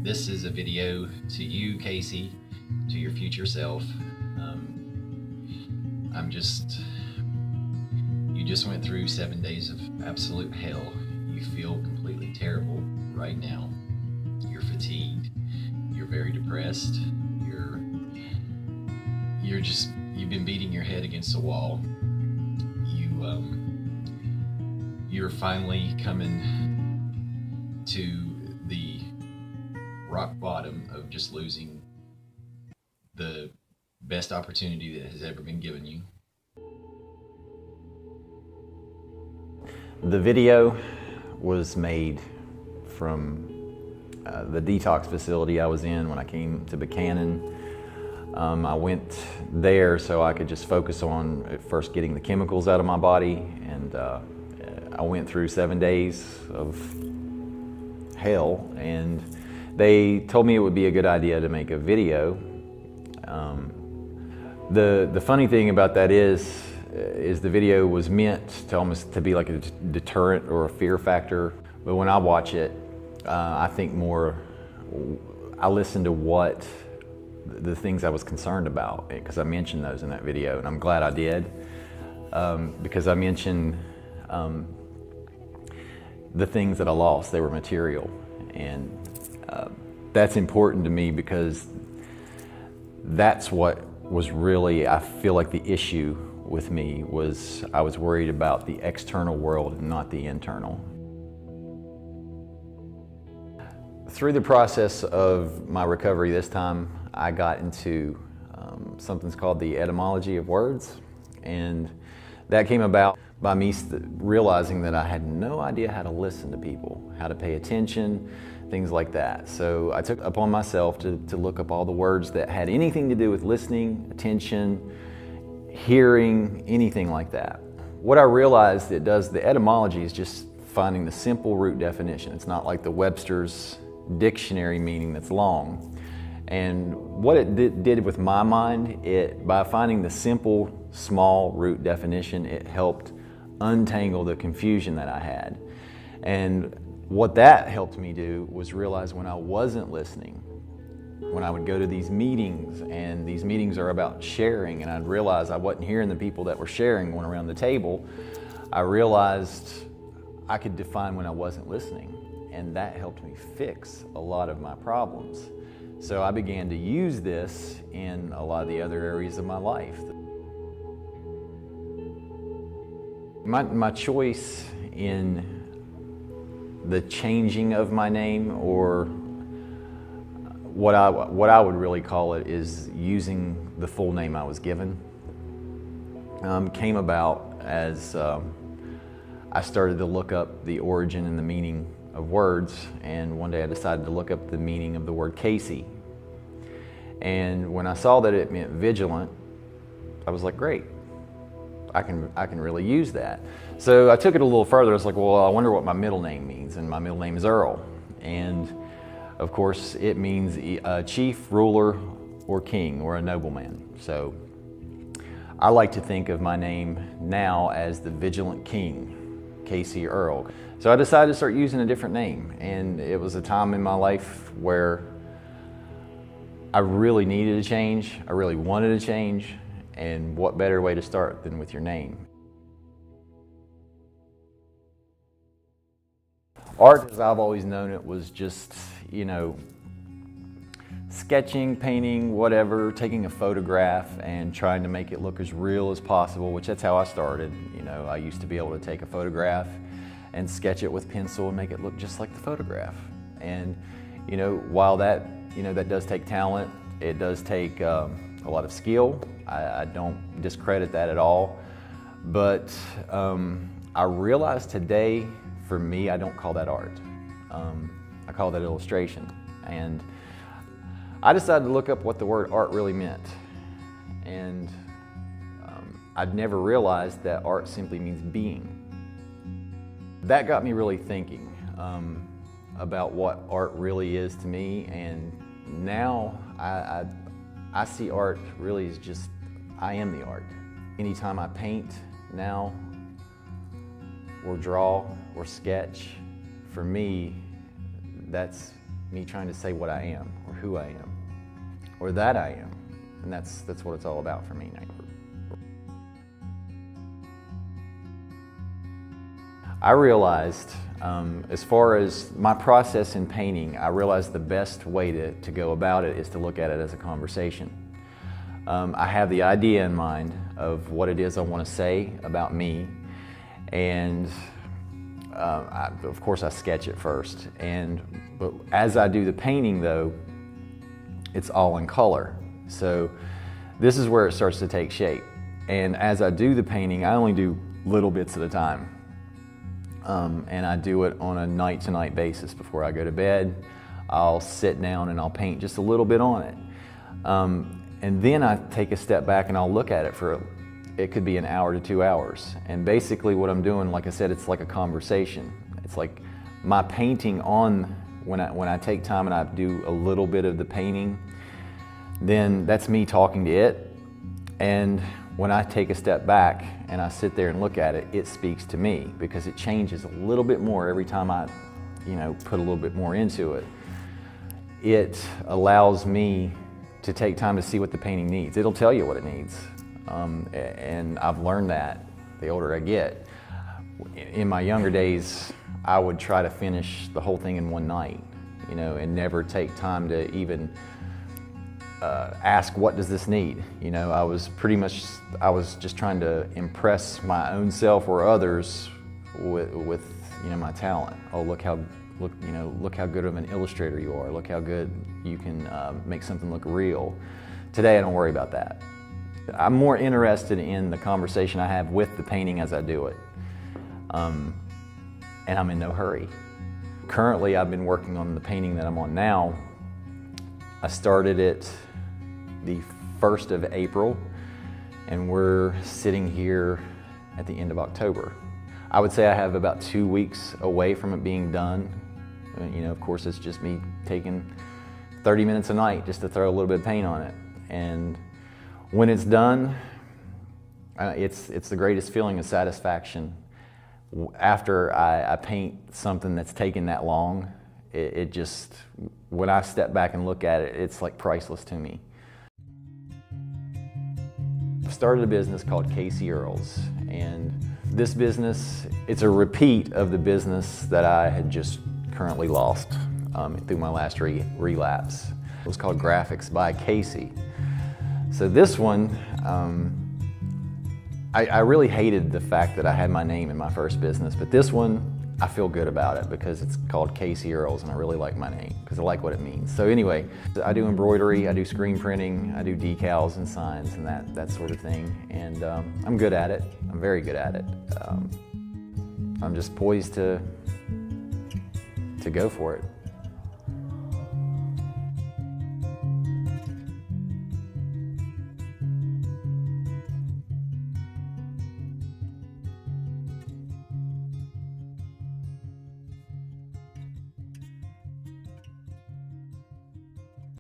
This is a video to you, Casey, to your future self. You just went through 7 days of absolute hell. You feel completely terrible right now. You're fatigued. You're very depressed. You've been beating your head against a wall. You're finally coming to the rock bottom of just losing the best opportunity that has ever been given you. The video was made from the detox facility I was in when I came to Buchanan. I went there so I could just focus on at first getting the chemicals out of my body, and I went through 7 days of hell, and they told me it would be a good idea to make a video. The funny thing about that is the video was meant to almost to be like a deterrent or a fear factor, but when I watch it, I think more, I listen to what the things I was concerned about, because I mentioned those in that video, and I'm glad I did, because I mentioned the things that I lost. They were material, and that's important to me because that's what was really, I feel like the issue with me was I was worried about the external world and not the internal. Through the process of my recovery this time, I got into something's called the etymology of words, and that came about by me realizing that I had no idea how to listen to people, how to pay attention, things like that. So I took upon myself to look up all the words that had anything to do with listening, attention, hearing, anything like that. What I realized it does, the etymology is just finding the simple root definition. It's not like the Webster's dictionary meaning that's long. And what it did with my mind, by finding the simple, small root definition, it helped untangle the confusion that I had. And what that helped me do was realize when I wasn't listening, when I would go to these meetings, and these meetings are about sharing, and I'd realize I wasn't hearing the people that were sharing going around the table, I realized I could define when I wasn't listening, and that helped me fix a lot of my problems. So I began to use this in a lot of the other areas of my life. My choice in the changing of my name, or what I would really call it, is using the full name I was given, came about as I started to look up the origin and the meaning of words, and one day I decided to look up the meaning of the word Casey. And when I saw that it meant vigilant, I was like, great, I can really use that. So I took it a little further. I was like, well, I wonder what my middle name means, and my middle name is Earl. And of course, it means a chief, ruler, or king, or a nobleman. So I like to think of my name now as the Vigilant King, Casey Earl. So I decided to start using a different name, and it was a time in my life where I really needed a change. I really wanted a change, and what better way to start than with your name? Art, as I've always known it, was just, sketching, painting, whatever, taking a photograph and trying to make it look as real as possible, which that's how I started. I used to be able to take a photograph and sketch it with pencil and make it look just like the photograph. And, while that does take talent, it does take a lot of skill. I don't discredit that at all. But I realize today, for me, I don't call that art. I call that illustration. And I decided to look up what the word art really meant. And I'd never realized that art simply means being. That got me really thinking about what art really is to me. And now I see art really as just, I am the art. Anytime I paint now, or draw, or sketch, for me, that's me trying to say what I am, or who I am, or that I am. And that's what it's all about for me now. I realized, as far as my process in painting, I realized the best way to go about it is to look at it as a conversation. I have the idea in mind of what it is I want to say about me, and of course I sketch it first. But as I do the painting though, it's all in color. So this is where it starts to take shape. And as I do the painting, I only do little bits at a time. And I do it on a night-to-night basis. Before I go to bed, I'll sit down and I'll paint just a little bit on it. And then I take a step back and I'll look at it it could be an hour to 2 hours. And basically what I'm doing, like I said, it's like a conversation. It's like my painting when I take time and I do a little bit of the painting, then that's me talking to it. And when I take a step back and I sit there and look at it, it speaks to me because it changes a little bit more every time I, put a little bit more into it. It allows me to take time to see what the painting needs. It'll tell you what it needs. And I've learned that the older I get. In my younger days, I would try to finish the whole thing in one night, and never take time to even ask, what does this need? I was just trying to impress my own self or others with my talent. Oh, look how good of an illustrator you are. Look how good you can make something look real. Today I don't worry about that. I'm more interested in the conversation I have with the painting as I do it. And I'm in no hurry. Currently I've been working on the painting that I'm on now. I started it the 1st of April, and we're sitting here at the end of October. I would say I have about 2 weeks away from it being done. Of course, it's just me taking 30 minutes a night just to throw a little bit of paint on it. And when it's done, it's the greatest feeling of satisfaction. After I paint something that's taken that long, it just, when I step back and look at it, it's like priceless to me. I started a business called Casey Earls, and this business, it's a repeat of the business that I had just currently lost through my last relapse. It was called Graphics by Casey. So this one, I really hated the fact that I had my name in my first business, but this one, I feel good about it because it's called Casey Earls, and I really like my name because I like what it means. So anyway, I do embroidery, I do screen printing, I do decals and signs and that sort of thing, and I'm good at it. I'm very good at it. I'm just poised to go for it.